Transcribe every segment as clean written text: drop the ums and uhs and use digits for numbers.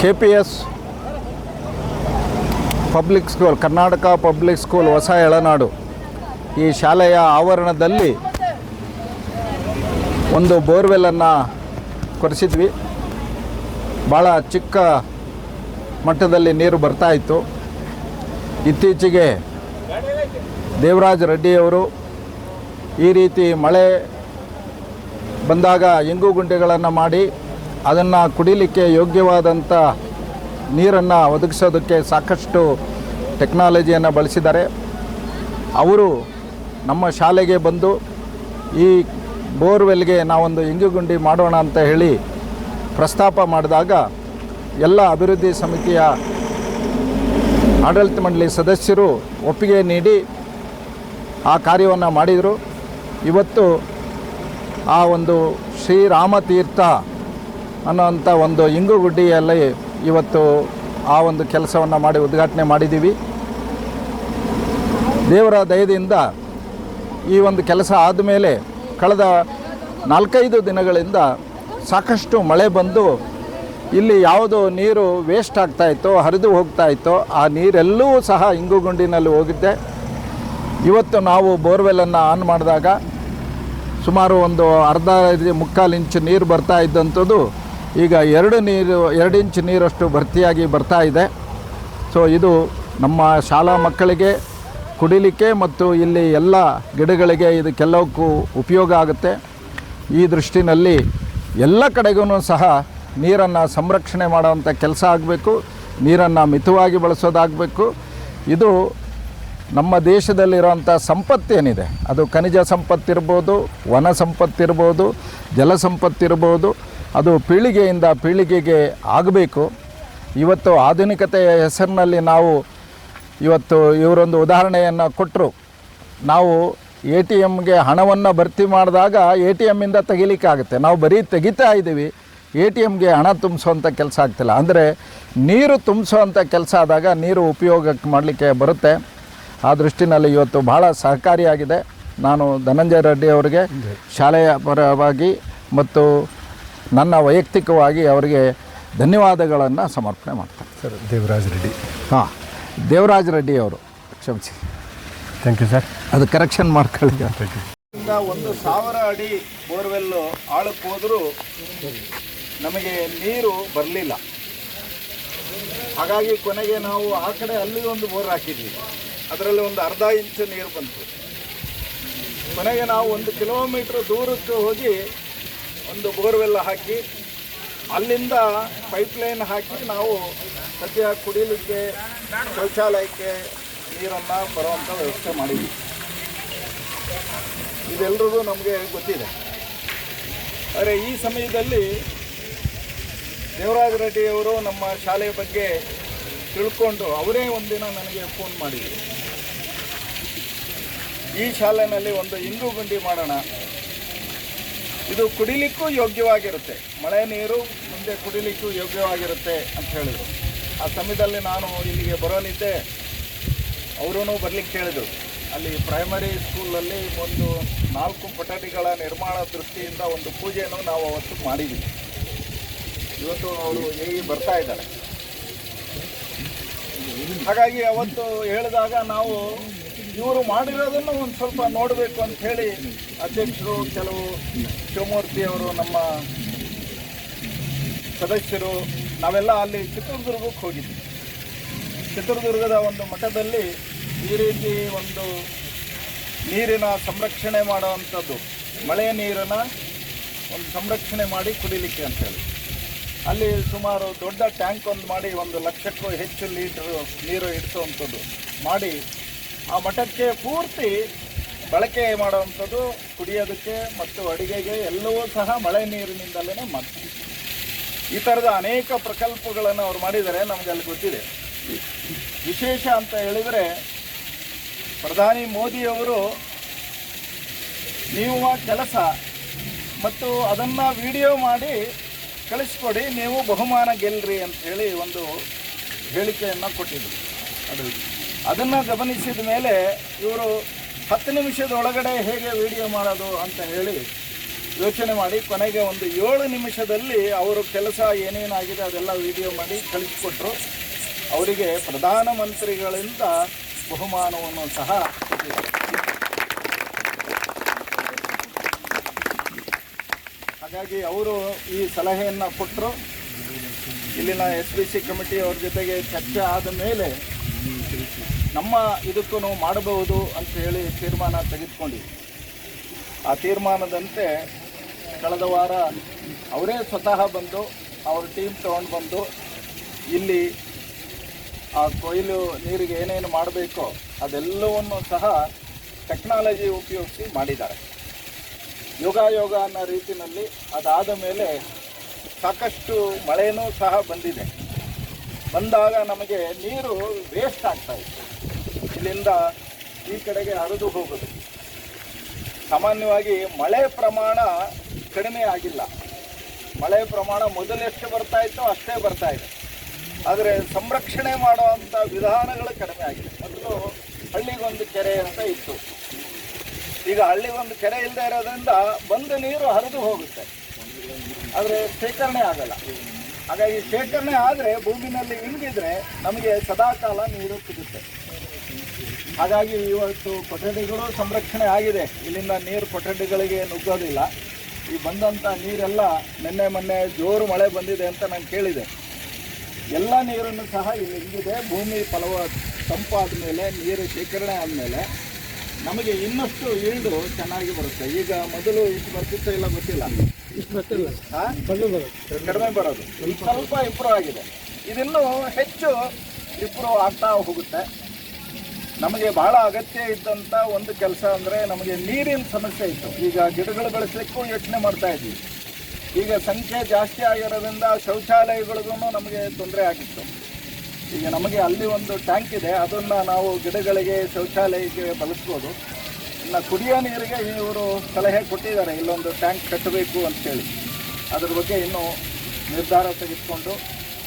KPS public school, Karnataka public school, ಹೊಸ ಎಳನಾಡು, ಈ ಶಾಲೆಯ ಆವರಣದಲ್ಲಿ ಒಂದು ಬೋರ್ವೆಲ್ಲನ್ನು ಕೊರೆಸಿದ್ವಿ. ಭಾಳ ಚಿಕ್ಕ ಮಟ್ಟದಲ್ಲಿ ನೀರು ಬರ್ತಾಯಿತ್ತು. ಇತ್ತೀಚೆಗೆ ದೇವರಾಜ್ ರೆಡ್ಡಿಯವರು ಈ ರೀತಿ ಮಳೆ ಬಂದಾಗ ಇಂಗು ಗುಂಡಿಗಳನ್ನು ಮಾಡಿ ಅದನ್ನು ಕುಡಿಲಿಕ್ಕೆ ಯೋಗ್ಯವಾದಂಥ ನೀರನ್ನು ಒದಗಿಸೋದಕ್ಕೆ ಸಾಕಷ್ಟು ಟೆಕ್ನಾಲಜಿಯನ್ನು ಬಳಸಿದ್ದಾರೆ. ಅವರು ನಮ್ಮ ಶಾಲೆಗೆ ಬಂದು ಈ ಬೋರ್ವೆಲ್ಗೆ ನಾವೊಂದು ಇಂಗುಗುಂಡಿ ಮಾಡೋಣ ಅಂತ ಹೇಳಿ ಪ್ರಸ್ತಾಪ ಮಾಡಿದಾಗ ಎಲ್ಲ ಅಭಿವೃದ್ಧಿ ಸಮಿತಿಯ ಆಡಳಿತ ಮಂಡಳಿ ಸದಸ್ಯರು ಒಪ್ಪಿಗೆ ನೀಡಿ ಆ ಕಾರ್ಯವನ್ನು ಮಾಡಿದರು. ಇವತ್ತು ಆ ಒಂದು ಶ್ರೀರಾಮತೀರ್ಥ ಅನ್ನೋಂಥ ಒಂದು ಇಂಗುಗುಡ್ಡಿಯಲ್ಲಿ ಇವತ್ತು ಆ ಒಂದು ಕೆಲಸವನ್ನು ಮಾಡಿ ಉದ್ಘಾಟನೆ ಮಾಡಿದ್ದೀವಿ. ದೇವರ ದಯದಿಂದ ಈ ಒಂದು ಕೆಲಸ ಆದಮೇಲೆ ಕಳೆದ 4-5 ದಿನಗಳಿಂದ ಸಾಕಷ್ಟು ಮಳೆ ಬಂದು ಇಲ್ಲಿ ಯಾವುದು ನೀರು ವೇಸ್ಟ್ ಆಗ್ತಾಯಿತ್ತೋ, ಹರಿದು ಹೋಗ್ತಾಯಿತ್ತೋ, ಆ ನೀರೆಲ್ಲವೂ ಸಹ ಇಂಗುಗುಂಡಿನಲ್ಲಿ ಹೋಗಿದ್ದೆ. ಇವತ್ತು ನಾವು ಬೋರ್ವೆಲ್ಲನ್ನು ಆನ್ ಮಾಡಿದಾಗ ಸುಮಾರು ಒಂದು ಮುಕ್ಕಾಲು ಇಂಚು ನೀರು ಬರ್ತಾ ಇದ್ದಂಥದ್ದು ಈಗ 2 ಇಂಚು ನೀರಷ್ಟು ಭರ್ತಿಯಾಗಿ ಬರ್ತಾ ಇದೆ. ಸೊ ಇದು ನಮ್ಮ ಶಾಲಾ ಮಕ್ಕಳಿಗೆ ಕುಡಿಲಿಕ್ಕೆ ಮತ್ತು ಇಲ್ಲಿ ಎಲ್ಲ ಗಿಡಗಳಿಗೆ ಇದಕ್ಕೆಲ್ಲವಕ್ಕೂ ಉಪಯೋಗ ಆಗುತ್ತೆ. ಈ ದೃಷ್ಟಿನಲ್ಲಿ ಎಲ್ಲ ಕಡೆಗೂ ಸಹ ನೀರನ್ನು ಸಂರಕ್ಷಣೆ ಮಾಡುವಂಥ ಕೆಲಸ ಆಗಬೇಕು, ನೀರನ್ನು ಮಿತವಾಗಿ ಬಳಸೋದಾಗಬೇಕು. ಇದು ನಮ್ಮ ದೇಶದಲ್ಲಿರುವಂಥ ಸಂಪತ್ತೇನಿದೆ, ಅದು ಖನಿಜ ಸಂಪತ್ತಿರ್ಬೋದು, ವನ ಸಂಪತ್ತಿರ್ಬೋದು, ಜಲ ಸಂಪತ್ತಿರ್ಬೋದು, ಅದು ಪೀಳಿಗೆಯಿಂದ ಪೀಳಿಗೆಗೆ ಆಗಬೇಕು. ಇವತ್ತು ಆಧುನಿಕತೆಯ ಹೆಸರಿನಲ್ಲಿ ನಾವು ಇವತ್ತು ಇವರೊಂದು ಉದಾಹರಣೆಯನ್ನು ಕೊಟ್ಟರು. ನಾವು ATMಗೆ ಹಣವನ್ನು ಭರ್ತಿ ಮಾಡಿದಾಗ ATMಿಂದ ತೆಗಿಲಿಕ್ಕಾಗುತ್ತೆ, ನಾವು ಬರೀ ತೆಗಿತಾ ಇದ್ದೀವಿ, ATMಗೆ ಹಣ ತುಂಬಿಸೋವಂಥ ಕೆಲಸ ಆಗ್ತಿಲ್ಲ. ಅಂದರೆ ನೀರು ತುಂಬಿಸೋವಂಥ ಕೆಲಸ ಆದಾಗ ನೀರು ಉಪಯೋಗಕ್ಕೆ ಮಾಡಲಿಕ್ಕೆ ಬರುತ್ತೆ. ಆ ದೃಷ್ಟಿನಲ್ಲಿ ಇವತ್ತು ಭಾಳ ಸಹಕಾರಿಯಾಗಿದೆ. ನಾನು ಧನಂಜಯ ರೆಡ್ಡಿ ಅವರಿಗೆ ಶಾಲೆಯ ಪರವಾಗಿ ಮತ್ತು ನನ್ನ ವೈಯಕ್ತಿಕವಾಗಿ ಅವರಿಗೆ ಧನ್ಯವಾದಗಳನ್ನು ಸಮರ್ಪಣೆ ಮಾಡ್ತಾರೆ. ಸರ್, ದೇವರಾಜ್ ರೆಡ್ಡಿ. ದೇವರಾಜ್ ರೆಡ್ಡಿ ಅವರು, ಕ್ಷಮಿಸಿ. Thank you sir. ಅದು ಕರೆಕ್ಷನ್ ಮಾಡ್ಕೊಳ್ಳಿ. 1,000 ಅಡಿ ಬೋರ್ವೆಲ್ಲು ಆಳಕ್ಕೆ ಹೋದರೂ ನಮಗೆ ನೀರು ಬರಲಿಲ್ಲ. ಹಾಗಾಗಿ ಕೊನೆಗೆ ನಾವು ಆ ಕಡೆ ಅಲ್ಲಿ ಒಂದು ಬೋರ್ ಹಾಕಿದ್ವಿ, ಅದರಲ್ಲಿ ಒಂದು ಅರ್ಧ ಇಂಚು ನೀರು ಬಂತು. ಕೊನೆಗೆ ನಾವು 1 ಕಿಲೋಮೀಟ್ರ್ ದೂರಕ್ಕೆ ಹೋಗಿ ಒಂದು ಬೋರ್ವೆಲ್ ಹಾಕಿ ಅಲ್ಲಿಂದ ಪೈಪ್ಲೈನ್ ಹಾಕಿ ನಾವು ಸದ್ಯ ಕುಡಿಲಿಕ್ಕೆ, ಶೌಚಾಲಯಕ್ಕೆ ನೀರನ್ನು ಬರುವಂಥ ವ್ಯವಸ್ಥೆ ಮಾಡಿದ್ವಿ. ಇದೆಲ್ಲರಿಗೂ ನಮಗೆ ಗೊತ್ತಿದೆ. ಆದರೆ ಈ ಸಮಯದಲ್ಲಿ ದೇವರಾಜ ರೆಡ್ಡಿಯವರು ನಮ್ಮ ಶಾಲೆಯ ಬಗ್ಗೆ ತಿಳ್ಕೊಂಡು ಅವರೇ ಒಂದಿನ ನನಗೆ ಫೋನ್ ಮಾಡಿದರು. ಈ ಶಾಲೆಯಲ್ಲಿ ಒಂದು ಇಂಗುಗುಂಡಿ ಮಾಡೋಣ, ಇದು ಕುಡಿಲಿಕ್ಕೂ ಯೋಗ್ಯವಾಗಿರುತ್ತೆ, ಮಳೆ ನೀರು ಮುಂದೆ ಕುಡಿಲಿಕ್ಕೂ ಯೋಗ್ಯವಾಗಿರುತ್ತೆ ಅಂತ ಹೇಳಿದರು. ಆ ಸಮಯದಲ್ಲಿ ನಾನು ಇಲ್ಲಿಗೆ ಬರೋನಿದ್ದೆ, ಅವರೂ ಬರಲಿಕ್ಕೆ ಹೇಳಿದರು. ಅಲ್ಲಿ ಪ್ರೈಮರಿ ಸ್ಕೂಲಲ್ಲಿ ಒಂದು 4 ಕೊಠಡಿಗಳ ನಿರ್ಮಾಣ ದೃಷ್ಟಿಯಿಂದ ಒಂದು ಪೂಜೆಯನ್ನು ನಾವು ಅವತ್ತು ಮಾಡಿದ್ವಿ. ಇವತ್ತು ಅವಳು ಬರ್ತಾ ಇದ್ದಾಳೆ. ಹಾಗಾಗಿ ಅವತ್ತು ಹೇಳಿದಾಗ ನಾವು ಇವರು ಮಾಡಿರೋದನ್ನು ಒಂದು ಸ್ವಲ್ಪ ನೋಡಬೇಕು ಅಂಥೇಳಿ ಅಧ್ಯಕ್ಷರು, ಕೆಲವು ಶಿವಮೂರ್ತಿಯವರು, ನಮ್ಮ ಸದಸ್ಯರು, ನಾವೆಲ್ಲ ಅಲ್ಲಿ ಚಿತ್ರದುರ್ಗಕ್ಕೆ ಹೋಗಿದ್ವಿ. ಚಿತ್ರದುರ್ಗದ ಒಂದು ಮಠದಲ್ಲಿ ಈ ರೀತಿ ಒಂದು ನೀರಿನ ಸಂರಕ್ಷಣೆ ಮಾಡುವಂಥದ್ದು, ಮಳೆ ನೀರನ್ನು ಒಂದು ಸಂರಕ್ಷಣೆ ಮಾಡಿ ಕುಡಿಲಿಕ್ಕೆ ಅಂತೇಳಿ ಅಲ್ಲಿ ಸುಮಾರು ದೊಡ್ಡ ಟ್ಯಾಂಕ್ ಒಂದು ಮಾಡಿ 1 ಲಕ್ಷಕ್ಕೂ ಹೆಚ್ಚು ಲೀಟರ್ ನೀರು ಇಡಿಸುವಂಥದ್ದು ಮಾಡಿ ಆ ಮಠಕ್ಕೆ ಪೂರ್ತಿ ಬಳಕೆ ಮಾಡುವಂಥದ್ದು, ಕುಡಿಯೋದಕ್ಕೆ ಮತ್ತು ಅಡುಗೆಗೆ ಎಲ್ಲವೂ ಸಹ ಮಳೆ ನೀರಿನಿಂದಲೇ ಮಾಡ್ತೀವಿ. ಈ ಥರದ ಅನೇಕ ಪ್ರಕಲ್ಪಗಳನ್ನು ಅವ್ರು ಮಾಡಿದ್ದಾರೆ, ನಮಗೆ ಅಲ್ಲಿ ಗೊತ್ತಿದೆ. ವಿಶೇಷ ಅಂತ ಹೇಳಿದರೆ ಪ್ರಧಾನಿ ಮೋದಿಯವರು ನೀವು ಆ ಕೆಲಸ ಮತ್ತು ಅದನ್ನು ವಿಡಿಯೋ ಮಾಡಿ ಕಳಿಸ್ಕೊಡಿ, ನೀವು ಬಹುಮಾನ ಗೆಲ್ಲರಿ ಅಂಥೇಳಿ ಒಂದು ಹೇಳಿಕೆಯನ್ನು ಕೊಟ್ಟಿದ್ದರು. ಅದನ್ನು ಗಮನಿಸಿದ ಮೇಲೆ ಇವರು 10 ನಿಮಿಷದೊಳಗಡೆ ಹೇಗೆ ವಿಡಿಯೋ ಮಾಡೋದು ಅಂತ ಹೇಳಿ ಯೋಚನೆ ಮಾಡಿ ಕೊನೆಗೆ ಒಂದು 7 ನಿಮಿಷದಲ್ಲಿ ಅವರು ಕೆಲಸ ಏನೇನಾಗಿದೆ ಅದೆಲ್ಲ ವಿಡಿಯೋ ಮಾಡಿ ಕಳಿಸಿಕೊಟ್ರು. ಅವರಿಗೆ ಪ್ರಧಾನಮಂತ್ರಿಗಳಿಂದ ಬಹುಮಾನವನ್ನು ಸಹ ಕೊಟ್ಟಿದ್ದಾರೆ. ಹಾಗಾಗಿ ಅವರು ಈ ಸಲಹೆಯನ್ನು ಕೊಟ್ಟರು. ಇಲ್ಲಿನ SBC ಕಮಿಟಿ ಅವ್ರ ಜೊತೆಗೆ ಚರ್ಚೆ ಆದ ಮೇಲೆ ನಮ್ಮ ಇದಕ್ಕೂ ಮಾಡಬಹುದು ಅಂತ ಹೇಳಿ ತೀರ್ಮಾನ ತೆಗೆದುಕೊಂಡಿವಿ. ಆ ತೀರ್ಮಾನದಂತೆ ಕಳೆದ ವಾರ ಅವರೇ ಸ್ವತಃ ಬಂದು ಅವ್ರ ಟೀಮ್ ತೊಗೊಂಡು ಬಂದು ಇಲ್ಲಿ ಆ ಕೊಯ್ಲು ನೀರಿಗೆ ಏನೇನು ಮಾಡಬೇಕೋ ಅದೆಲ್ಲವನ್ನು ಸಹ ಟೆಕ್ನಾಲಜಿ ಉಪಯೋಗಿಸಿ ಮಾಡಿದ್ದಾರೆ. ಯೋಗ ಅನ್ನೋ ರೀತಿಯಲ್ಲಿ ಅದಾದ ಮೇಲೆ ಸಾಕಷ್ಟು ಮಳೆನೂ ಸಹ ಬಂದಿದೆ. ಬಂದಾಗ ನಮಗೆ ನೀರು ವೇಸ್ಟ್ ಆಗ್ತಾ ಇತ್ತು. ಇಲ್ಲಿಂದ ಈ ಕಡೆಗೆ ಹರಿದು ಹೋಗೋದು. ಸಾಮಾನ್ಯವಾಗಿ ಮಳೆ ಪ್ರಮಾಣ ಕಡಿಮೆ ಆಗಿಲ್ಲ. ಮಳೆ ಪ್ರಮಾಣ ಮೊದಲೆಷ್ಟು ಬರ್ತಾ ಇತ್ತೋ ಅಷ್ಟೇ ಬರ್ತಾ ಇದೆ. ಆದರೆ ಸಂರಕ್ಷಣೆ ಮಾಡುವಂಥ ವಿಧಾನಗಳು ಕಡಿಮೆ ಆಗಿದೆ. ಮೊದಲು ಹಳ್ಳಿಗೊಂದು ಕೆರೆ ಅಂತ ಇತ್ತು. ಈಗ ಹಳ್ಳಿಗೊಂದು ಕೆರೆ ಇಲ್ಲದೆ ಇರೋದ್ರಿಂದ ಬಂದ ನೀರು ಹರಿದು ಹೋಗುತ್ತೆ, ಆದರೆ ಶೇಖರಣೆ ಆಗಲ್ಲ. ಹಾಗಾಗಿ ಶೇಖರಣೆ ಆದರೆ ಭೂಮಿನಲ್ಲಿ ಇಂಗಿದ್ರೆ ನಮಗೆ ಸದಾಕಾಲ ನೀರು ಸಿಗುತ್ತೆ. ಹಾಗಾಗಿ ಇವತ್ತು ಕೊಠಡಿಗಳು ಸಂರಕ್ಷಣೆ ಆಗಿದೆ. ಇಲ್ಲಿಂದ ನೀರು ಕೊಠಡಿಗಳಿಗೆ ನುಗ್ಗೋದಿಲ್ಲ. ಈ ಬಂದಂಥ ನೀರೆಲ್ಲ ನಿನ್ನೆ ಮೊನ್ನೆ ಜೋರು ಮಳೆ ಬಂದಿದೆ ಅಂತ ನಾನು ಕೇಳಿದೆ. ಎಲ್ಲ ನೀರನ್ನು ಸಹ ಇಲ್ಲಿ ಇಂಗಿದೆ. ಭೂಮಿ ತಂಪಾದ ಮೇಲೆ ನೀರು ಶೇಖರಣೆ ಆದಮೇಲೆ ನಮಗೆ ಇನ್ನಷ್ಟು ಈಲ್ಡು ಚೆನ್ನಾಗಿ ಬರುತ್ತೆ. ಈಗ ಮೊದಲು ಇಷ್ಟು ಬರ್ತಿತ್ತೋ ಇಲ್ಲ ಗೊತ್ತಿಲ್ಲ, ಇಷ್ಟು ಬರ್ತಿಲ್ಲ, ಕಡಿಮೆ ಬರೋದು. ಸ್ವಲ್ಪ ಇಂಪ್ರೂವ್ ಆಗಿದೆ. ಇದಿನ್ನೂ ಹೆಚ್ಚು ಇಂಪ್ರೂವ್ ಆಗ್ತಾ ಹೋಗುತ್ತೆ. ನಮಗೆ ಬಹಳ ಅಗತ್ಯ ಇದ್ದಂಥ ಒಂದು ಕೆಲಸ ಅಂದರೆ ನಮಗೆ ನೀರಿನ ಸಮಸ್ಯೆ ಇತ್ತು. ಈಗ ಗಿಡಗಳು ಬೆಳೆಸಲಿಕ್ಕೂ ಯೋಚನೆ ಮಾಡ್ತಾ ಇದ್ವಿ. ಈಗ ಸಂಖ್ಯೆ ಜಾಸ್ತಿ ಆಗಿರೋದ್ರಿಂದ ಶೌಚಾಲಯಗಳಿಗೂ ನಮಗೆ ತೊಂದರೆ ಆಗಿತ್ತು. ಈಗ ನಮಗೆ ಅಲ್ಲಿ ಒಂದು ಟ್ಯಾಂಕ್ ಇದೆ, ಅದನ್ನು ನಾವು ಗಿಡಗಳಿಗೆ ಶೌಚಾಲಯಕ್ಕೆ ಬಳಸ್ಬೋದು. ಇನ್ನು ಕುಡಿಯೋ ನೀರಿಗೆ ಇವರು ಸಲಹೆ ಕೊಟ್ಟಿದ್ದಾರೆ, ಇಲ್ಲೊಂದು ಟ್ಯಾಂಕ್ ಕಟ್ಟಬೇಕು ಅಂತೇಳಿ. ಅದ್ರ ಬಗ್ಗೆ ಇನ್ನೂ ನಿರ್ಧಾರ ತೆಗೆದುಕೊಂಡು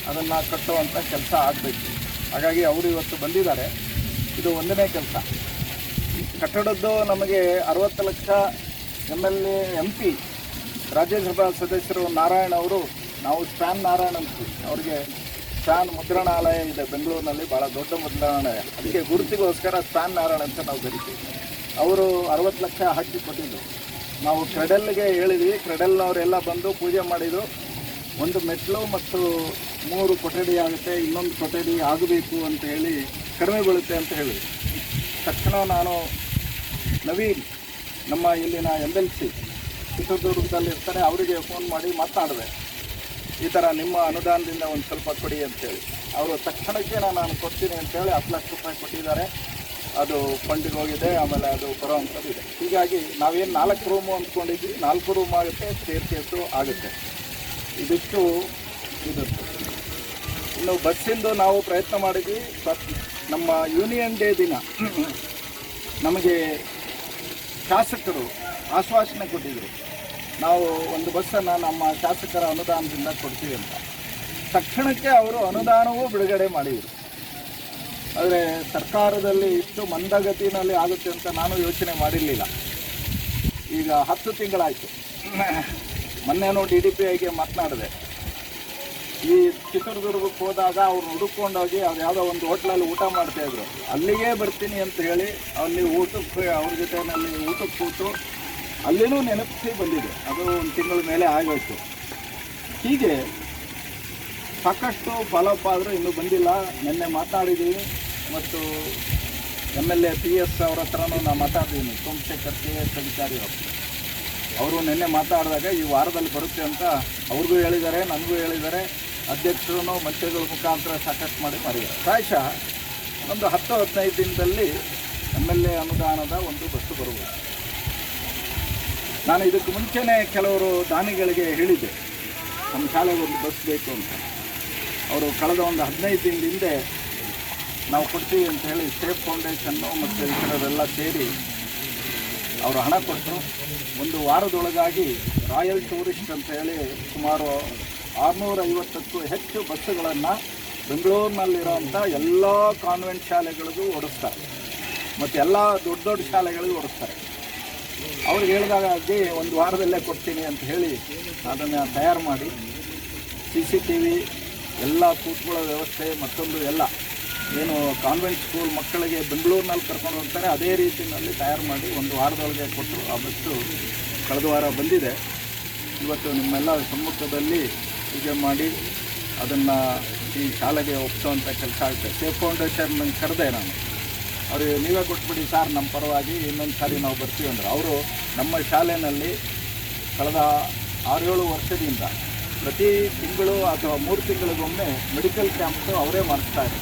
ಅದನ್ನು ಕಟ್ಟುವಂಥ ಕೆಲಸ ಆಗಬೇಕು. ಹಾಗಾಗಿ ಅವರು ಇವತ್ತು ಬಂದಿದ್ದಾರೆ. ಇದು ಒಂದನೇ ಕೆಲಸ. ಕಟ್ಟಡದ್ದು ನಮಗೆ 60 ಲಕ್ಷ MLA MP ರಾಜ್ಯಸಭಾ ಸದಸ್ಯರು ನಾರಾಯಣ್ ಅವರು, ನಾವು ಸ್ಪ್ಯಾನ್ ನಾರಾಯಣ್ ಅಂತೀವಿ ಅವ್ರಿಗೆ. ಸ್ಪ್ಯಾನ್ ಮುದ್ರಣಾಲಯ ಇದೆ ಬೆಂಗಳೂರಿನಲ್ಲಿ, ಭಾಳ ದೊಡ್ಡ ಮುದ್ರಣಾಲಯ. ಅದಕ್ಕೆ ಗುರುತಿಗೋಸ್ಕರ ಸ್ಪ್ಯಾನ್ ನಾರಾಯಣ್ ಅಂತ ನಾವು ಕರಿತೀವಿ. ಅವರು 60 ಲಕ್ಷ ಹಾಕಿ ಕೊಟ್ಟಿದ್ದು. ನಾವು ಕ್ರೆಡೆಲ್ಗೆ ಹೇಳಿದ್ವಿ. ಕ್ರೆಡೆಲ್ನವರೆಲ್ಲ ಬಂದು ಪೂಜೆ ಮಾಡಿದರು. ಒಂದು ಮೆಟ್ಲು ಮತ್ತು 3 ಕೊಠಡಿ ಆಗುತ್ತೆ, ಇನ್ನೊಂದು ಕೊಠಡಿ ಆಗಬೇಕು ಅಂತ ಹೇಳಿ ಕಡಿಮೆ ಬೀಳುತ್ತೆ ಅಂತ ಹೇಳಿದ್ವಿ. ತಕ್ಷಣ ನಾನು ನವೀನ್, ನಮ್ಮ ಇಲ್ಲಿನ MLC ಚಿತ್ರದುರ್ಗದಲ್ಲಿ ಇರ್ತಾರೆ, ಅವರಿಗೆ ಫೋನ್ ಮಾಡಿ ಮಾತನಾಡಿದೆ. ಈ ಥರ ನಿಮ್ಮ ಅನುದಾನದಿಂದ ಒಂದು ಸ್ವಲ್ಪ ಕೊಡಿ ಅಂತೇಳಿ. ಅವರು ತಕ್ಷಣಕ್ಕೆ ನಾನು ಕೊಡ್ತೀನಿ ಅಂತೇಳಿ 10 ಲಕ್ಷ ರೂಪಾಯಿ ಕೊಟ್ಟಿದ್ದಾರೆ. ಅದು ಫಂಡಿಗೆ ಹೋಗಿದೆ. ಆಮೇಲೆ ಅದು ಬರೋವಂಥದ್ದು ಇದೆ. ಹೀಗಾಗಿ ನಾವೇನು 4 ರೂಮು ಅಂದ್ಕೊಂಡಿದ್ವಿ, 4 ರೂಮ್ ಆಗುತ್ತೆ, ಸ್ಟೇರ್ ಕೇಸು ಆಗುತ್ತೆ. ಇದಿಷ್ಟು ಇದು. ಇನ್ನು ಬಸ್ಸಿಂದು ನಾವು ಪ್ರಯತ್ನ ಮಾಡಿದ್ವಿ. ನಮ್ಮ ಯೂನಿಯನ್ ಡೇ ದಿನ ನಮಗೆ ಶಾಸಕರು ಆಶ್ವಾಸನೆ ಕೊಟ್ಟಿದ್ದರು, ನಾವು ಒಂದು ಬಸ್ಸನ್ನು ನಮ್ಮ ಶಾಸಕರ ಅನುದಾನದಿಂದ ಕೊಡ್ತೀವಿ ಅಂತ. ತಕ್ಷಣಕ್ಕೆ ಅವರು ಅನುದಾನವೂ ಬಿಡುಗಡೆ ಮಾಡಿದರು. ಆದರೆ ಸರ್ಕಾರದಲ್ಲಿ ಇಷ್ಟು ಮಂದಗತಿನಲ್ಲಿ ಆಗುತ್ತೆ ಅಂತ ನಾನು ಯೋಚನೆ ಮಾಡಿರಲಿಲ್ಲ. ಈಗ 10 ತಿಂಗಳಾಯಿತು. ಮೊನ್ನೆನೂ DDPIಗೆ ಮಾತನಾಡಿದೆ. ಈ ಚಿತ್ರದುರ್ಗಕ್ಕೆ ಹೋದಾಗ ಅವ್ರು ಹುಡುಕೊಂಡೋಗಿ ಅದು ಯಾವುದೋ ಒಂದು ಹೋಟ್ಲಲ್ಲಿ ಊಟ ಮಾಡ್ತಾಯಿದ್ರು. ಅಲ್ಲಿಗೆ ಬರ್ತೀನಿ ಅಂತ ಹೇಳಿ ಅಲ್ಲಿ ಊಟಕ್ಕೆ ಅವ್ರ ಜೊತೆಯಲ್ಲಿ ಊಟಕ್ಕೆ ಕೂತು ಅಲ್ಲಿನೂ ನೆನಪಿಸಿ ಬಂದಿದೆ. ಅದು 1 ತಿಂಗಳ ಮೇಲೆ ಆಗೋಯ್ತು. ಹೀಗೆ ಸಾಕಷ್ಟು ಫಾಲೋಅಪ್ ಆದರೂ ಇನ್ನೂ ಬಂದಿಲ್ಲ. ನಿನ್ನೆ ಮಾತಾಡಿದ್ದೀವಿ ಮತ್ತು MLA PS ಅವ್ರ ಹತ್ರನೂ ನಾನು ಮಾತಾಡಿದ್ದೀನಿ. ಸೋಮಶೇಖರ್ KS ಅಧಿಕಾರಿ ಅವರು ನಿನ್ನೆ ಮಾತಾಡಿದಾಗ ಈ ವಾರದಲ್ಲಿ ಬರುತ್ತೆ ಅಂತ ಅವ್ರಿಗೂ ಹೇಳಿದ್ದಾರೆ, ನನಗೂ ಹೇಳಿದ್ದಾರೆ. ಅಧ್ಯಕ್ಷರು ಮಂತ್ರಿಗಳ ಮುಖಾಂತರ ಸಾಕಷ್ಟು ಮಾಡಿದ್ದಾರೆ. ಪ್ರಾಯಶಃ ಒಂದು 10-15 ದಿನದಲ್ಲಿ MLA ಅನುದಾನದ ಒಂದು ಬಸ್ಸು ಬರುವುದು. ನಾನು ಇದಕ್ಕೆ ಮುಂಚೆನೇ ಕೆಲವರು ದಾನಿಗಳಿಗೆ ಹೇಳಿದ್ದೆ, ನಮ್ಮ ಶಾಲೆಗೆ ಒಂದು ಬಸ್ ಬೇಕು ಅಂತ. ಅವರು ಕಳೆದ ಒಂದು 15 ದಿನದ ಹಿಂದೆ ನಾವು ಕೊಡ್ತೀವಿ ಅಂತ ಹೇಳಿ ಸೇಫ್ ಫೌಂಡೇಶನ್ನು ಮತ್ತು ಇತರರೆಲ್ಲ ಸೇರಿ ಅವರು ಹಣ ಕೊಟ್ಟು 1 ವಾರದೊಳಗಾಗಿ ರಾಯಲ್ ಟೂರಿಸ್ಟ್ ಅಂತ ಹೇಳಿ ಸುಮಾರು 650ಕ್ಕೂ ಹೆಚ್ಚು ಬಸ್ಸುಗಳನ್ನು ಬೆಂಗಳೂರಿನಲ್ಲಿರೋಂಥ ಎಲ್ಲ ಕಾನ್ವೆಂಟ್ ಶಾಲೆಗಳಿಗೂ ಓಡಿಸ್ತಾರೆ. ಮತ್ತು ಎಲ್ಲ ದೊಡ್ಡ ದೊಡ್ಡ ಶಾಲೆಗಳಿಗೆ ಓಡಿಸ್ತಾರೆ. ಅವ್ರಿಗೆ ಹೇಳಿದಾಗ ಅಜ್ಜಿ ಒಂದು ವಾರದಲ್ಲೇ ಕೊಡ್ತೀನಿ ಅಂತ ಹೇಳಿ ಅದನ್ನು ತಯಾರು ಮಾಡಿ CCTV ಎಲ್ಲ ಕೂತ್ಕೊಳ್ಳೋ ವ್ಯವಸ್ಥೆ ಮತ್ತೊಂದು ಎಲ್ಲ ಏನು ಕಾನ್ವೆಂಟ್ ಸ್ಕೂಲ್ ಮಕ್ಕಳಿಗೆ ಬೆಂಗಳೂರಿನಲ್ಲಿ ಕರ್ಕೊಂಡು ಹೋಗ್ತಾರೆ ಅದೇ ರೀತಿಯಲ್ಲಿ ತಯಾರು ಮಾಡಿ ಒಂದು ವಾರದೊಳಗೆ ಕೊಟ್ಟು ಆ ಬಸ್ಸು ಕಳೆದ ವಾರ ಬಂದಿದೆ. ಇವತ್ತು ನಿಮ್ಮೆಲ್ಲ ಸಮ್ಮುಖದಲ್ಲಿ ಪೂಜೆ ಮಾಡಿ ಅದನ್ನು ಈ ಶಾಲೆಗೆ ಒಪ್ಪಿಸೋವಂಥ ಕೆಲಸ ಆಗುತ್ತೆ. ಸೇಫ್ ಫೌಂಡೇಶನ್ ನಂಗೆ ಕರೆದೆ ನಾನು, ಅವ್ರಿಗೆ ನೀವೇ ಕೊಟ್ಬಿಡಿ ಸರ್ ನಮ್ಮ ಪರವಾಗಿ, ಇನ್ನೊಂದು ಸಾರಿ ನಾವು ಬರ್ತೀವಿ ಅಂದ್ರೆ ಅವರು ನಮ್ಮ ಶಾಲೆಯಲ್ಲಿ ಕಳೆದ 6-7 ವರ್ಷದಿಂದ ಪ್ರತಿ ತಿಂಗಳು ಅಥವಾ 3 ತಿಂಗಳಿಗೊಮ್ಮೆ ಮೆಡಿಕಲ್ ಕ್ಯಾಂಪ್ಸು ಅವರೇ ಮಾಡಿಸ್ತಾರೆ.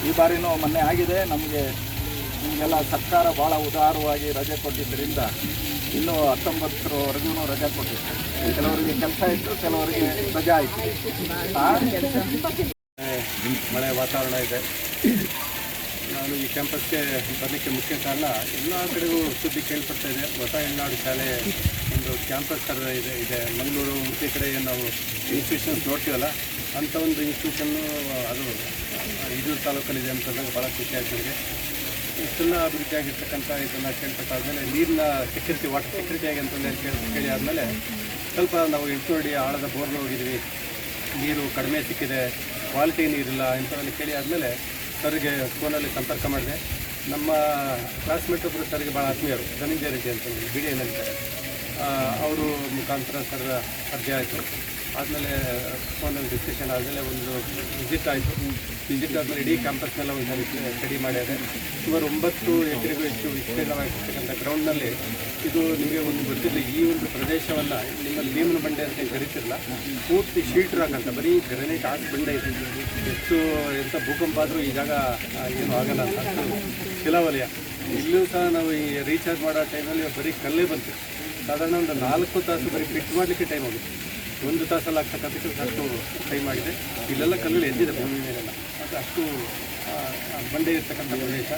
ಈ ಬಾರಿನೂ ಮೊನ್ನೆ ಆಗಿದೆ. ನಿಮಗೆಲ್ಲ ಸರ್ಕಾರ ಭಾಳ ಉದಾರವಾಗಿ ರಜೆ ಕೊಟ್ಟಿದ್ದರಿಂದ ಇನ್ನೂ 19ರವರೆಗೂ ರಜೆ ಕೊಟ್ಟಿತ್ತು. ಕೆಲವರಿಗೆ ಕೆಲಸ ಇತ್ತು, ಕೆಲವರಿಗೆ ರಜೆ ಆಯಿತು. ಮಳೆ ವಾತಾವರಣ ಇದೆ. ನಾನು ಈ ಕ್ಯಾಂಪಸ್ಗೆ ಬರಲಿಕ್ಕೆ ಮುಖ್ಯ ಕಾರಣ ಎಲ್ಲ ಕಡೆಗೂ ಸುದ್ದಿ ಕೇಳ್ಪಡ್ತಾ ಇದೆ. ಹೊಸ ಎಳ್ನಾಡು ಶಾಲೆ ಒಂದು ಕ್ಯಾಂಪಸ್ ಥರ ಇದೆ ಮಂಗಳೂರು ಮುಖ್ಯ ಕಡೆ ನಾವು ಇನ್ಸ್ಟಿಟ್ಯೂಷನ್ಸ್ ನೋಡ್ತೀವಲ್ಲ ಅಂಥ ಒಂದು ಇನ್ಸ್ಟಿಟ್ಯೂಷನ್ನು ಅದು ಇದು ತಾಲೂಕಲ್ಲಿದೆ ಅಂತಂದಾಗ ಭಾಳ ಖುಷಿ ಆಯ್ತು ನನಗೆ. ಇಷ್ಟೆಲ್ಲ ಅಭಿವೃದ್ಧಿ ಆಗಿರ್ತಕ್ಕಂಥ ಇದನ್ನು ಕೇಳ್ಪಟ್ಟಾದಮೇಲೆ ನೀರಿನ ಸೆಕ್ಯೂರಿಟಿ, ವಾಟರ್ ಸೆಕ್ಯೂರಿಟಿ ಆಗಿ ಅಂತಂದು ಕೇಳಿ ಆದಮೇಲೆ ಸ್ವಲ್ಪ ನಾವು 800 ಅಡಿ ಆಳದ ಬೋರ್ಗೆ ಹೋಗಿದ್ವಿ. ನೀರು ಕಡಿಮೆ ಸಿಕ್ಕಿದೆ, ಕ್ವಾಲಿಟಿ ನೀರಿಲ್ಲ ಇಂಥವೆಲ್ಲ ಕೇಳಿ ಆದಮೇಲೆ ಸರ್ಗೆ ಫೋನಲ್ಲಿ ಸಂಪರ್ಕ ಮಾಡಿದೆ. ನಮ್ಮ ಕ್ಲಾಸ್ಮೇಟ್ ಒಬ್ಬರು ಸರ್ಗೆ ಭಾಳ ಆತ್ಮೀಯರು, ಧನಂಜಯ ರೆಡ್ಡಿ ಅಂತಂದು BDA ನಲ್ಲಿದ್ದಾರೆ. ಅವರು ಮುಖಾಂತರ ಸರ್ ಅರ್ಜಿ ಆಯಿತು. ಆದಮೇಲೆ ಫೋನಲ್ಲಿ ಡಿಸ್ಕಷನ್ ಆದಮೇಲೆ ಒಂದು ವಿಸಿಟ್ ಆಯಿತು. ವಿಸಿಟ್ ಆದಮೇಲೆ ಇಡೀ ಕ್ಯಾಂಪಸ್ನೆಲ್ಲ ಒಂದು ಸ್ಟಡಿ ಮಾಡಿದೆ. ಸುಮಾರು 9 ಎಕರೆಗೂ ಹೆಚ್ಚು ವಿಸ್ತೀರ್ಣವಾಗಿರ್ತಕ್ಕಂಥ ಗ್ರೌಂಡ್ನಲ್ಲಿ ಇದು ನಿಮಗೆ ಒಂದು ಗೊತ್ತಿರಲಿ, ಈ ಒಂದು ಪ್ರದೇಶವನ್ನು ನಿಮ್ಮಲ್ಲಿ ಭೀಮನ ಬಂಡೆ ಅಂತ ಕರಿತಿರಲ್ಲ, ಪೂರ್ತಿ ಶೀಟ್ ರಾಕ್ ಅಂತ ಬರೀ ಗ್ರನೈಟ್ ಆರ್ಟ್ ಬಂಡೆ ಇದೆ. ಎಷ್ಟು ಎಂಥ ಭೂಕಂಪ ಆದರೂ ಈ ಜಾಗ ಏನು ಆಗಲ್ಲ ಅಂತ ಅಷ್ಟು ಶಿಲಾವಲಯ. ಇಲ್ಲೂ ಸಹ ನಾವು ಈ ರೀಚಾರ್ಜ್ ಮಾಡೋ ಟೈಮಲ್ಲಿ ಬರೀ ಕಲ್ಲೇ ಬಂತು. ಸಾಧಾರಣ ಒಂದು 4 ತಾಸು ಬರೀ ಫಿಟ್ ಮಾಡಲಿಕ್ಕೆ ಟೈಮ್ ಆಗುತ್ತೆ. 1 ತಾಸಲ್ಲಿ ಆಗ್ತಕ್ಕಂಥಕ್ಕೆ ಅಷ್ಟು ಟೈಮ್ ಆಗಿದೆ. ಇಲ್ಲೆಲ್ಲ ಕಲ್ಲಲ್ಲಿ ಎದ್ದಿದೆ ಭೂಮಿ ಮೇಲೆಲ್ಲ. ಅದು ಅಷ್ಟು ಬಂಡೆ ಇರ್ತಕ್ಕಂಥ ಪ್ರದೇಶ.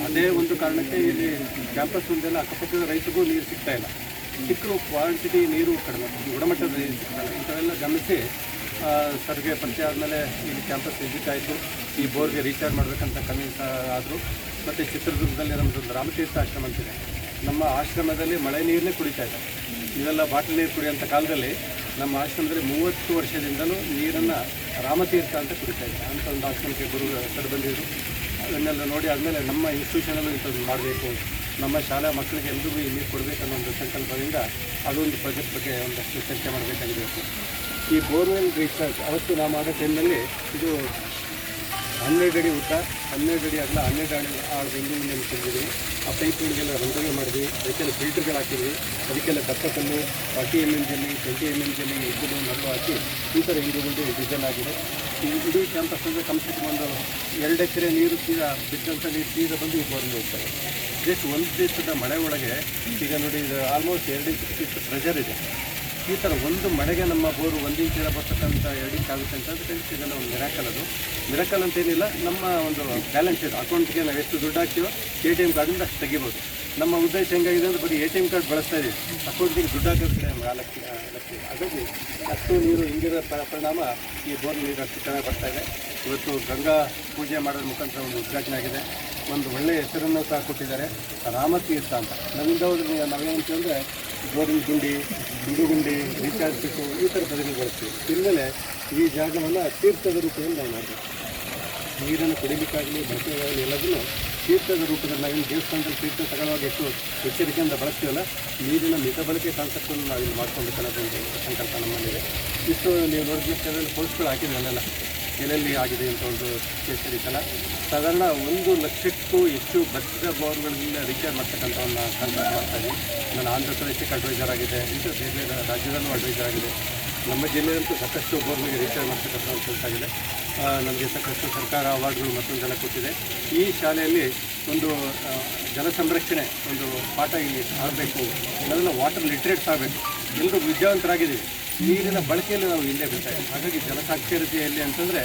ಅದೇ ಒಂದು ಕಾರಣಕ್ಕೆ ಇಲ್ಲಿ ಕ್ಯಾಂಪಸ್ ಮುಂದೆಲ್ಲ ಅಕ್ಕಪಕ್ಕದ ರೈತರಿಗೂ ನೀರು ಸಿಗ್ತಾಯಿಲ್ಲ. ಸಿಕ್ಕರು ಕ್ವಾಂಟಿಟಿ ನೀರು ಕಡಿಮೆ, ಗುಣಮಟ್ಟದ ನೀರು ಸಿಗ್ತಾಯಿಲ್ಲ. ಇಂಥವೆಲ್ಲ ಗಮನಿಸಿ ಸರ್ಗೆ ಪರಿಚಯ ಆದಮೇಲೆ ಇಲ್ಲಿ ಕ್ಯಾಂಪಸ್ ವಿಸಿಟ್ ಆಯಿತು. ಈ ಬೋರ್ಗೆ ರೀಚಾರ್ಜ್ ಮಾಡಬೇಕಂತ ಕನ್ವಿನ್ಸ್ ಆದರು. ಮತ್ತು ಚಿತ್ರದುರ್ಗದಲ್ಲಿ ನಮ್ಮದೊಂದು ರಾಮತೀರ್ಥ ಆಶ್ರಮ ಅಂತಿದೆ. ನಮ್ಮ ಆಶ್ರಮದಲ್ಲಿ ಮಳೆ ನೀರನ್ನೇ ಕುಡಿತಾ ಇದ್ದಾರೆ. ಇವೆಲ್ಲ ಬಾಟಲ್ ನೀರು ಕುಡಿಯೋಂಥ ಕಾಲದಲ್ಲಿ ನಮ್ಮ ಆಶ್ರಮದಲ್ಲಿ 30 ವರ್ಷದಿಂದಲೂ ನೀರನ್ನು ರಾಮತೀರ್ಥ ಅಂತ ಕುಡಿತಾ ಇದ್ದಾರೆ. ಅಂಥ ಒಂದು ಆಶ್ರಮಕ್ಕೆ ಗುರು ಸರ್ ಬಂದಿದ್ದರು. ಅದನ್ನೆಲ್ಲ ನೋಡಿ ಆದಮೇಲೆ ನಮ್ಮ ಇನ್ಸ್ಟಿಟ್ಯೂಷನಲ್ಲೂ ಇಂಥದ್ದು ಮಾಡಬೇಕು, ನಮ್ಮ ಶಾಲಾ ಮಕ್ಕಳಿಗೆ ಎಲ್ರಿಗೂ ಈ ನೀರು ಕೊಡಬೇಕನ್ನೋ ಒಂದು ಸಂಕಲ್ಪದಿಂದ ಅದೊಂದು ಪ್ರಾಜೆಕ್ಟ್ ಬಗ್ಗೆ ಒಂದಷ್ಟು ಚರ್ಚೆ ಮಾಡಬೇಕಾಗಿದೆ. ಈ ಬೋರ್ವೆಲ್ ರೀಚಾರ್ಜ್ ಅವತ್ತು ನಾವು ಮಾಡೋ ಟೈಮ್ನಲ್ಲಿ ಇದು 12 ಅಡಿ ಉದ್ದ, 12 ಅಡಿ ಅಗಲ, 12 ಅಡಿ ಆಳದ ಇಂಜಿನಿಯರ್ ತಂದಿದ್ವಿ. ಆ ಪೈಪ್ಗಳಿಗೆಲ್ಲ ರಂಧ್ರಗಳು ಮಾಡಿದ್ವಿ, ಅದಕ್ಕೆಲ್ಲ ಫಿಲ್ಟರ್ಗಳು ಹಾಕಿದ್ವಿ, ಅದಕ್ಕೆಲ್ಲ ದಪ್ಪ ಕಲ್ಲು 40 mm ಜಲ್ಲಿ, 20 mm ಜಲ್ಲಿ ಇಬ್ಬರು ಮರಳು ಹಾಕಿ ಈ ಥರ ಇಂಜಿನಿಯರ್ ಡಿಸೈನ್ ಆಗಿದೆ. ಈ ಇಡೀ ಕ್ಯಾಂಪಸ್ ಅಂದರೆ ಕಮ್ಮಿ ಒಂದು 2 ಎಕರೆ ನೀರು ಸೀದಾ ಬಿದ್ದಂಥ ನೀರು ಸೀದಾ ಬಂದು ಈ ಬೋರ್ಗೆ ಹೋಗ್ತಾರೆ. ಜಸ್ಟ್ 1 ದಿವಸದ ಮಳೆ ಒಳಗೆ ಈಗ ನೋಡಿ ಇದು ಆಲ್ಮೋಸ್ಟ್ 2 ಇಂಚ್ ಪ್ರೆಷರ್ ಇದೆ. ಈ ಥರ ಒಂದು ಮಳೆಗೆ ನಮ್ಮ ಬೋರು 1 ಇಂಚಿನ ಬರ್ತಕ್ಕಂಥ 2 ಇಂಚ್ ಆಗುತ್ತೆ ಅಂತಂದರೆ ಇದೆಲ್ಲ ಒಂದು ಮಿರಾಕಲ್. ಅದು ಮಿರಾಕಲ್ ಅಂತೇನಿಲ್ಲ, ನಮ್ಮ ಒಂದು ಬ್ಯಾಲೆನ್ಸ್ ಇದೆ. ಅಕೌಂಟ್ಗೆ ನಾವು ಎಷ್ಟು ದುಡ್ಡು ಹಾಕ್ತೀವೋ ATM ಕಾರ್ಡಿಂದ ಅಷ್ಟು ತೆಗಿಬೋದು. ನಮ್ಮ ಉದ್ದೇಶ ಹೆಂಗಾಗಿದೆ ಅಂದರೆ ಬರೀ ATM ಕಾರ್ಡ್ ಬಳಸ್ತಾ ಇದ್ದೀವಿ, ಅಕೌಂಟಿಗೆ ದುಡ್ಡು ಹಾಕೋದ್ರೆ ಲಕ್ಷ. ಹಾಗಾಗಿ ಅಷ್ಟು ನೀರು ಹಿಂಗಿರೋ ಪರಿಣಾಮ ಈ ಬೋರ್ ನೀರು ಅಷ್ಟು ಚೆನ್ನಾಗಿ ಬರ್ತಾಯಿದೆ. ಇವತ್ತು ಗಂಗಾ ಪೂಜೆ ಮಾಡೋದ್ರ ಮುಖಾಂತರ ಒಂದು ಉದ್ಘಾಟನೆ ಆಗಿದೆ. ಒಂದು ಒಳ್ಳೆಯ ಹೆಸರನ್ನು ಸಹ ಕೊಟ್ಟಿದ್ದಾರೆ, ರಾಮತೀರ್ಥ ಅಂತ. ನಮ್ಮಿಂದ ಹೋದ್ರೆ ನಾವೇನಂತೀವಿ ಅಂದರೆ ಗೋರಿನ ಗುಂಡಿ, ಗುಂಡಿ, ರೀಚಾರ್ಜ್ ಬೇಕು, ಈ ಥರ ಪದಗಳು ಬಳಸ್ತೀವಿ. ಇನ್ಮೇಲೆ ಈ ಜಾಗವನ್ನು ತೀರ್ಥದ ರೂಪದಲ್ಲಿ ನಾವು ಮಾಡಬೇಕು. ನೀರನ್ನು ಕುಡಿಲಿಕ್ಕಾಗಲಿ ಬಳಕೆಯಾಗಲಿ ಎಲ್ಲದನ್ನು ತೀರ್ಥದ ರೂಪದಲ್ಲಿ ನಾವಿಲ್ಲಿ ದೇವಸ್ಥಾನದಲ್ಲಿ ತೀರ್ಥ ತಗೊಳ್ಳುವಾಗ ಎಷ್ಟು ಎಚ್ಚರಿಕೆಯಿಂದ ಬಳಸ್ತೀವಲ್ಲ, ನೀರಿನ ಮಿತ ಬಳಕೆ ಕಾನ್ಸೆಪ್ಟನ್ನು ನಾವಿಲ್ಲಿ ಮಾಡ್ಕೊಂಡ್ಬೇಕನ್ನೋದೊಂದು ಸಂಕಲ್ಪ ನಮ್ಮಲ್ಲಿದೆ. ಇಷ್ಟು ನೀವು ನೋಡಿದ ಪೋಸ್ಟ್ಗಳು ಹಾಕಿದ್ರೆ ಅಲ್ಲೆಲ್ಲ ಎಲ್ಲೆಲ್ಲಿ ಆಗಿದೆ ಅಂತ ಒಂದು ಎಚ್ಚರಿಕಲ್ಲ. ಸಾಧಾರಣ 1 ಲಕ್ಷಕ್ಕೂ ಹೆಚ್ಚು ಭತ್ತದ ಬೋರ್ಗಳಿಂದ ರೀಚಾರ್ಜ್ ಮಾಡ್ತಕ್ಕಂಥ ಒಂದು ಕಾನ್ಸೆಪ್ಟ್ ಮಾಡ್ತಾಯಿದ್ವಿ. ನಾನು ಆಂಧ್ರ ಪ್ರದೇಶಕ್ಕೆ ಅಡ್ವೈಸರ್ ಆಗಿದೆ, ಇಂಥ ಬೇರೆ ರಾಜ್ಯದಲ್ಲೂ ಅಡ್ವೈಸರ್ ಆಗಿದೆ. ನಮ್ಮ ಜಿಲ್ಲೆಯಂತೂ ಸಾಕಷ್ಟು ಬೋರ್ಗಳಿಗೆ ರೀಚಾರ್ಜ್ ಮಾಡ್ತಕ್ಕಂಥ ಒಂದು ಕೆಲಸ ಆಗಿದೆ. ನಮಗೆ ಸಾಕಷ್ಟು ಸರ್ಕಾರ ಅವಾರ್ಡ್ಗಳು ಮತ್ತೊಂದೆಲ್ಲ ಕೊಟ್ಟಿದೆ. ಈ ಶಾಲೆಯಲ್ಲಿ ಒಂದು ಜಲ ಸಂರಕ್ಷಣೆ ಒಂದು ಪಾಠ ಆಗಬೇಕು, ನಾವೆಲ್ಲ ವಾಟರ್ ಲಿಟ್ರೇಟ್ಸ್ ಆಗಬೇಕು. ಎಲ್ಲರೂ ವಿದ್ಯಾವಂತರಾಗಿದ್ದೀವಿ, ನೀರಿನ ಬಳಕೆಯಲ್ಲಿ ನಾವು ಹಿಂದೆ ಬೇಕಾಗಿದೆ. ಹಾಗಾಗಿ ಜಲ ಸಾಕ್ಷರತೆಯಲ್ಲಿ ಅಂತಂದರೆ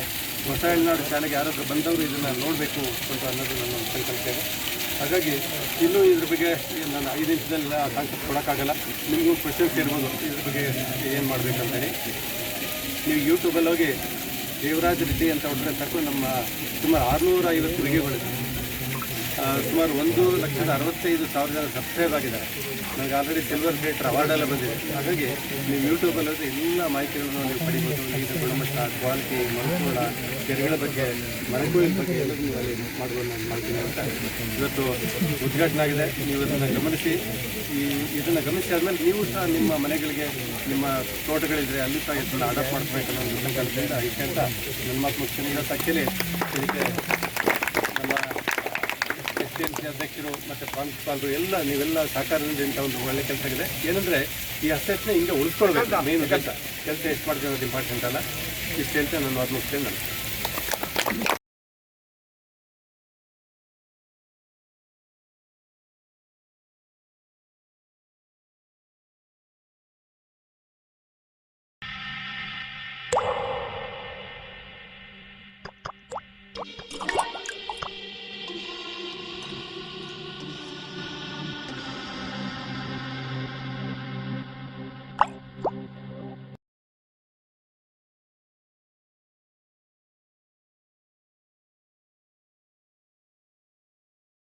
ಹೊಸ ಎಳ್ನಾಡು ಶಾಲೆಗೆ ಯಾರಾದರೂ ಬಂದವರು ಇದನ್ನು ನೋಡಬೇಕು ಅಂತ ಅನ್ನೋದು ನನ್ನ ಸಂಕಲ್ಪ ಇದೆ. ಹಾಗಾಗಿ ಇನ್ನೂ ಇದ್ರ ಬಗ್ಗೆ ನಾನು 5 ನಿಮಿಷದಲ್ಲಿ ಕಾನ್ಸೆಪ್ಟ್ ಕೊಡೋಕ್ಕಾಗಲ್ಲ. ನಿಮಗೂ ಕ್ವೆಶನ್ಸ್ ಇರ್ಬೋದು ಇದ್ರ ಬಗ್ಗೆ ಏನು ಮಾಡಬೇಕಂತೇಳಿ. ನೀವು ಯೂಟ್ಯೂಬಲ್ಲಿ ಹೋಗಿ ದೇವರಾಜ ರೆಡ್ಡಿ ಅಂತ ಹೊಡೆದ್ರೆ ಸಾಕು, ನಮ್ಮ ಸುಮಾರು 650 ವಿಡಿಯೋಗಳಿದೆ. ಸುಮಾರು 1,65,000 ಜನ ಸಬ್ಸ್ಕ್ರೈಬ್ ಆಗಿದ್ದಾರೆ. ನನಗೆ ಆಲ್ರೆಡಿ ಸಿಲ್ವರ್ ಕ್ರಿಯೇಟರ್ ಅವಾರ್ಡೆಲ್ಲ ಬಂದಿದೆ. ಹಾಗಾಗಿ ನೀವು ಯೂಟ್ಯೂಬಲ್ಲಿ ಎಲ್ಲ ಮಾಹಿತಿಗಳನ್ನು ನೀವು ಪಡಿಬೋದು. ನೀರಿನ ಗುಣಮಟ್ಟ, ಕ್ವಾಲಿಟಿ, ಮರುಪೂರ್ಣ, ಕೆರೆಗಳ ಬಗ್ಗೆ, ಮರಕೊಯ್ಲ ಬಗ್ಗೆ ಎಲ್ಲದೂ ನೀವು ಅಲ್ಲಿ ಮಾಡ್ಬೋದು. ನಾನು ಮಾಡ್ತೀನಿ ಅಂತ ಇವತ್ತು ಉದ್ಘಾಟನೆ ಆಗಿದೆ. ನೀವು ಇದನ್ನು ಗಮನಿಸಿ, ಇದನ್ನು ಗಮನಿಸಿ ಆದಮೇಲೆ ನೀವು ಸಹ ನಿಮ್ಮ ಮನೆಗಳಿಗೆ, ನಿಮ್ಮ ತೋಟಗಳಿದ್ರೆ ಅಲ್ಲಿ ಸಹ ಇದನ್ನು ಅಡಾಪ್ಟ್ ಮಾಡಬೇಕು ಅನ್ನೋ ಒಂದು ಸಂಕಲ್ಪದಿಂದ ಇದಕ್ಕೆ ಅಂತ ನನ್ನ ಮಾತು ಮುಗಿಸ್ತೀನಿ. ಇವತ್ತು ಆ್ಯಕ್ಚುಲಿ ಇದಕ್ಕೆ ನಮ್ಮ STMC ಅಧ್ಯಕ್ಷರು ಮತ್ತು ಪ್ರಾಂಶುಪಾಲರು ಎಲ್ಲ ನೀವೆಲ್ಲ ಸಹಕಾರದಿಂದ ಇಂಥ ಒಂದು ಒಳ್ಳೆ ಕೆಲಸ ಆಗಿದೆ. ಏನಂದರೆ ಈ ಅಸೆಟ್ನ ಹಿಂಗೆ ಉಳಿಸ್ಕೊಳ್ಬೇಕು. ಮೇನ್ ಕೆಲಸ ಎಷ್ಟು ಮಾಡ್ತೀವಿ ಅನ್ನೋದು ಇಂಪಾರ್ಟೆಂಟ್ ಅಲ್ಲ. ಇಷ್ಟು ಹೇಳ್ತೇನೆ, ನಾನು ಅದು ಮುಗಿಸ್ತೇನೆ ನಾನು.